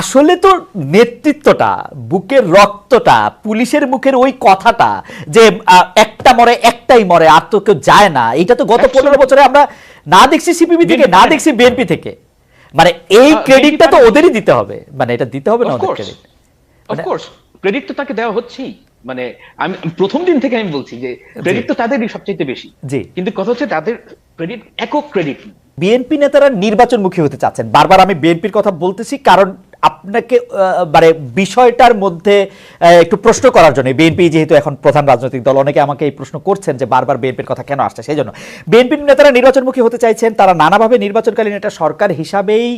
আসলে তো নেতৃত্বটা, বুকের রক্তটা, পুলিশের মুখের ওই কথাটা যে একটা মরে একটাই মরে আর তো কেউ যায় না, এটা তো গত 15 বছরে আমরা না দেখছি সিপিবি থেকে, না দেখছি বিএনপি থেকে। মানে এই ক্রেডিটটা তো ওদেরই দিতে হবে, মানে এটা দিতে হবে না ওদের ক্রেডিট। অফকোর্স ক্রেডিট তো তাকে দেওয়া হচ্ছেই। মানে আমি প্রথম দিন থেকে আমি বলছি যে ক্রেডিট তো তাদেরই সবচেয়ে বেশি। জি, কিন্তু কথা হচ্ছে তাদের ক্রেডিট একক ক্রেডিট। বিএনপি নেতারা নির্বাচনমুখী হতে চাচ্ছেন, বারবার আমি বিএনপির কথা বলতেছি কারণ আপনাকে মানে বিষয়টার মধ্যে একটু প্রশ্ন করার জন্য। বিএনপি যেহেতু এখন প্রধান রাজনৈতিক দল, অনেকে আমাকে এই প্রশ্ন করছেন যে বারবার বিএনপির কথা কেন আসছে, সেই জন্য বিএনপির নেতারা নির্বাচনমুখী হতে চাইছেন। তারা নানাভাবে নির্বাচনকালীন একটা সরকার হিসাবেই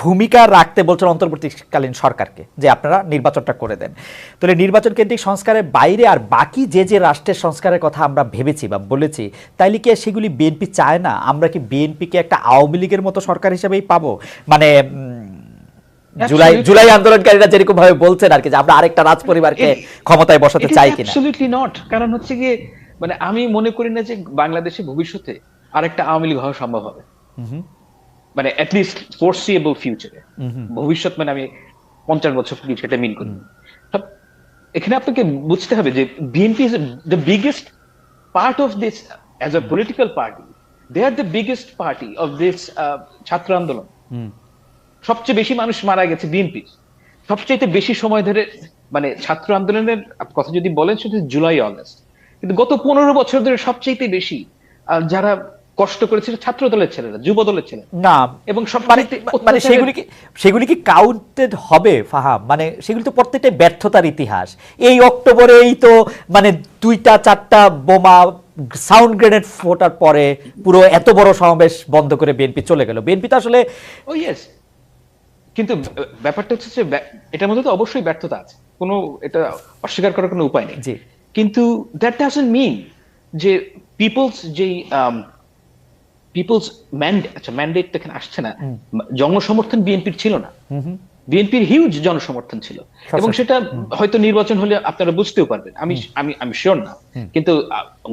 ভূমিকা রাখতে বলছেন অন্তর্বর্তীকালীন সরকারকে, যে আপনারা নির্বাচনটা করে দেন। তাহলে নির্বাচন কেন্দ্রিক সংস্কারের বাইরে আর বাকি যে যে রাষ্ট্রের সংস্কারের কথা আমরা ভেবেছি বা বলেছি, তাইলে কি সেগুলি বিএনপি চায় না? আমরা কি বিএনপিকে একটা আওয়ামী লীগের মতো সরকার হিসেবেই পাবো? মানে জুলাই আন্দোলনকারীরা যেরকম ভাবে বলছেন আর কি, যে আমরা আরেকটা রাজ পরিবারকে ক্ষমতায় বসাতে চাই কিনা। Absolutely not. কারণ হচ্ছে গিয়ে মানে আমি মনে করি না যে বাংলাদেশে ভবিষ্যতে আরেকটা আওয়ামী লীগ হওয়া সম্ভব হবে। মানে অ্যাটলিস্ট ফোরসিয়েবল ফিউচারে। ভবিষ্যৎ মানে আমি 50 বছর সেটা মিন করি। এখানে আপনাকে বুঝতে হবে যে BNP is the biggest part of this as a political party. They are the biggest party of this ছাত্র আন্দোলন। সবচেয়ে বেশি মানুষ মারা গেছে বিএনপি, সবচেয়ে বেশি সময় ধরে। মানে ছাত্র আন্দোলনের কথা যদি বলেন সেটা জুলাই অগাস্ট, কিন্তু গত 15 বছর ধরে সবচেয়ে বেশি যারা কষ্ট করেছে ছাত্র দলের ছেলেরা, যুব দলের ছেলেরা। না, এবং মানে সেগুলি কি কাউন্টেড হবে ফাহাম? মানে সেগুলি তো প্রত্যেকটাই ব্যর্থতার ইতিহাস। এই অক্টোবরেই তো মানে 2টা-4টা বোমা সাউন্ড গ্রেনেড ফোটার পরে পুরো এত বড় সমাবেশ বন্ধ করে বিএনপি চলে গেল। বিএনপি তো আসলে কিন্তু ব্যাপারটা হচ্ছে যে এটার মধ্যে তো অবশ্যই ব্যর্থতা আছে, কোনো এটা অস্বীকার করার কোনো উপায় নেই। কিন্তু দ্যাট ডাজন্ট মিন যে পিপলস ম্যান্ডেট এখানে আসছে না। জনসমর্থন বিএনপির ছিল না, বিএনপির হিউজ জনসমর্থন ছিল, এবং সেটা হয়তো নির্বাচন হলে আপনারা বুঝতেও পারবেন। আমি শিওর না, কিন্তু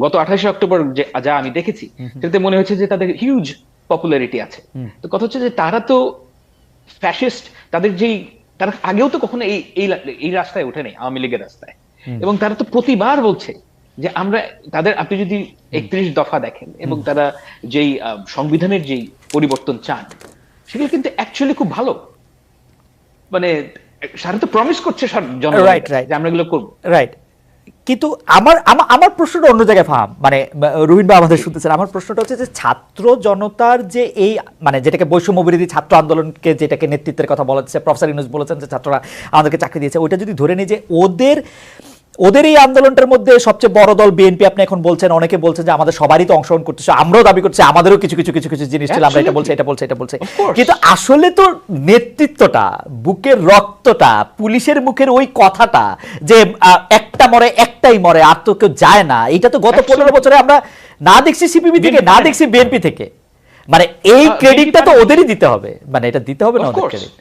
গত 28 অক্টোবর যা আমি দেখেছি সেটাতে মনে হচ্ছে যে তাদের হিউজ পপুলারিটি আছে। তো কথা হচ্ছে যে তারা তো ফ্যাসিস্ট, তারা আগেও তো কখনো এই রাস্তায় ওঠে নেই, আওয়ামী লীগের রাস্তায়। এবং তারা তো প্রতিবার বলছে যে আমরা তাদের, আপনি যদি 31 দফা দেখেন এবং তারা যেই সংবিধানের যেই পরিবর্তন চান সেগুলো কিন্তু অ্যাকচুয়ালি খুব ভালো। মানে সারা তো প্রমিস করছে জনগণকে যে আমরা এগুলো করব, রাইট। কিন্তু আমার প্রশ্নটা অন্য জায়গায় ফাহাম, মানে রুহিন ভাই আমাদের শুনতেছেন। আমার প্রশ্নটা হচ্ছে যে ছাত্র জনতার যে এই মানে যেটাকে বৈষম্য বিরোধী ছাত্র আন্দোলনকে, যেটাকে নেতৃত্বের কথা বলা হচ্ছে, প্রফেসর ইউনূস বলেছেন যে ছাত্ররা আমাদেরকে চাকরি দিয়েছে, ওইটা যদি ধরে নিই যে ওদের এই আন্দোলনটার মধ্যে সবচেয়ে বড় দল বিএনপি, আপনি এখন বলছেন, অনেকে বলছেন যে আমাদের সবারই তো অংশগ্রহণ করতেছে, আমরাও দাবি করছি আমাদেরও কিছু কিছু কিছু কিছু জিনিস ছিল, আমরা এটা বলছে। কিন্তু আসলে তো নেতৃত্বটা, বুকের রক্তটা, পুলিশের মুখের ওই কথাটা যে একটা মরে একটাই মরে আর তো কেউ যায় না, এটা তো গত 15 বছরে আমরা না দেখছি সিপিবি থেকে, না দেখছি বিএনপি থেকে। মানে এই ক্রেডিটটা তো ওদেরই দিতে হবে, মানে এটা দিতে হবে না ওদের ক্রেডিট।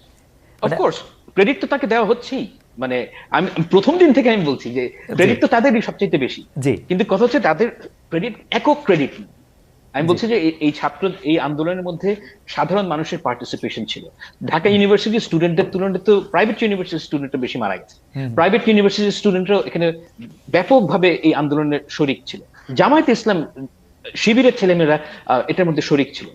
অফকোর্স ক্রেডিট তো তাকে দেওয়া হচ্ছেই। মানে আমি প্রথম দিন থেকে আমি বলছি যে ক্রেডিট তো তাদেরই সবচেয়ে বেশি। কিন্তু কথা হচ্ছে তাদের ক্রেডিট একক ক্রেডিট। আমি বলছি যে এই আন্দোলনের মধ্যে সাধারণ মানুষের পার্টিসিপেশন ছিল। ঢাকা ইউনিভার্সিটির স্টুডেন্টদের তুলনায় তো প্রাইভেট ইউনিভার্সিটির স্টুডেন্টরা বেশি মারা গেছে। প্রাইভেট ইউনিভার্সিটির স্টুডেন্টরাও এখানে ব্যাপকভাবে এই আন্দোলনের শরিক ছিল। জামায়াত ইসলাম শিবিরের ছেলেমেয়েরা এটার মধ্যে শরিক ছিল।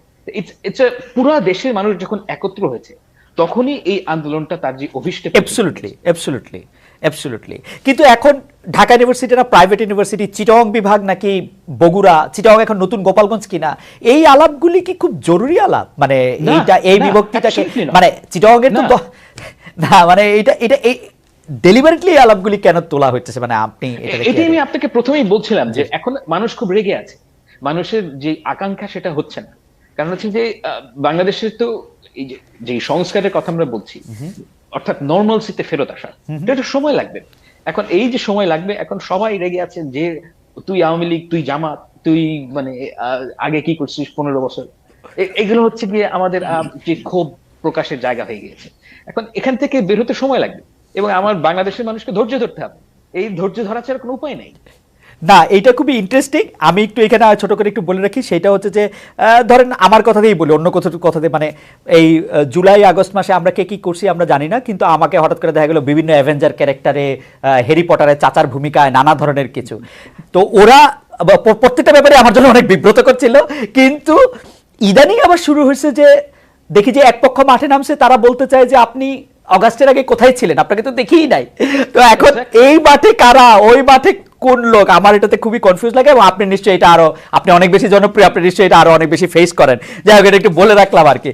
ইটস পুরো দেশের মানুষ যখন একত্র হয়েছে তখনই এই আন্দোলনটা তার যে অভিষ্টে। অ্যাবসলিউটলি। কিন্তু এখন ঢাকা ইউনিভার্সিটি না প্রাইভেট ইউনিভার্সিটি, চিটাগং বিভাগ নাকি বগুড়া, চিটাগং এখন নতুন গোপালগঞ্জ কিনা, এই আলাপগুলি কি খুব জরুরি আলাপ? মানে এই বিভক্তিটাকে মানে চিটাগং এর তো না, মানে এটা এই ডেলিভারেটলি এই আলাপগুলি কেন তোলা হচ্ছে? মানে আপনি এটাই আমি আপনাকে প্রথমেই বলছিলাম যে এখন মানুষ খুব রেগে আছে, মানুষের যে আকাঙ্ক্ষা সেটা হচ্ছে না। কারণ হচ্ছে যে বাংলাদেশের তো এই যে সংস্কারের কথা আমরা বলছি, অর্থাৎ নর্মালসিতে ফেরত আসা, এটা সময় লাগবে। এখন এই যে সময় লাগবে, এখন সবাই রেগে আছে যে তুই আওয়ামী লীগ, তুই জামাত, তুই মানে আগে কি করছিস 15 বছর। এগুলো হচ্ছে গিয়ে আমাদের যে ক্ষোভ প্রকাশের জায়গা হয়ে গিয়েছে। এখন এখান থেকে বের হতে সময় লাগবে এবং আমার বাংলাদেশের মানুষকে ধৈর্য ধরতে হবে। এই ধৈর্য ধরা ছাড়া কোনো উপায় নেই। না এটা খুবই ইন্টারেস্টিং। আমি একটু এখানে ছোট করে একটু বলে রাখি, সেটা হচ্ছে যে ধরেন আমার কথা দিয়েই বলি, অন্য কথা দিয়ে, মানে এই জুলাই আগস্ট মাসে আমরা কে কি করছি আমরা জানি না, কিন্তু আমাকে হঠাৎ করে দেখা গেল বিভিন্ন অ্যাভেঞ্জার ক্যারেক্টারে, হ্যারি পটারের চাচার ভূমিকায়, নানা ধরনের কিছু। তো ওরা প্রত্যেকটা ব্যাপারে আমার জন্য অনেক বিব্রতকর ছিল, কিন্তু ইদানিং আবার শুরু হয়েছে যে দেখি যে এক পক্ষ মাঠে নামছে, তারা বলতে চায় যে আপনি অগাস্টের আগে কোথায় ছিলেন, আপনাকে তো দেখিই নাই। তো এখন এই মাঠে কারা, ওই মাঠে কোন লোক, আমার এটাতে খুবই কনফিউজ লাগে। এবং আপনি নিশ্চয়ই এটা আরো, আপনি অনেক বেশি জনপ্রিয়, আপনি নিশ্চয়ই এটা আরো অনেক বেশি ফেস করেন। যাই হোক, এটা একটু বলে রাখলাম আর কি।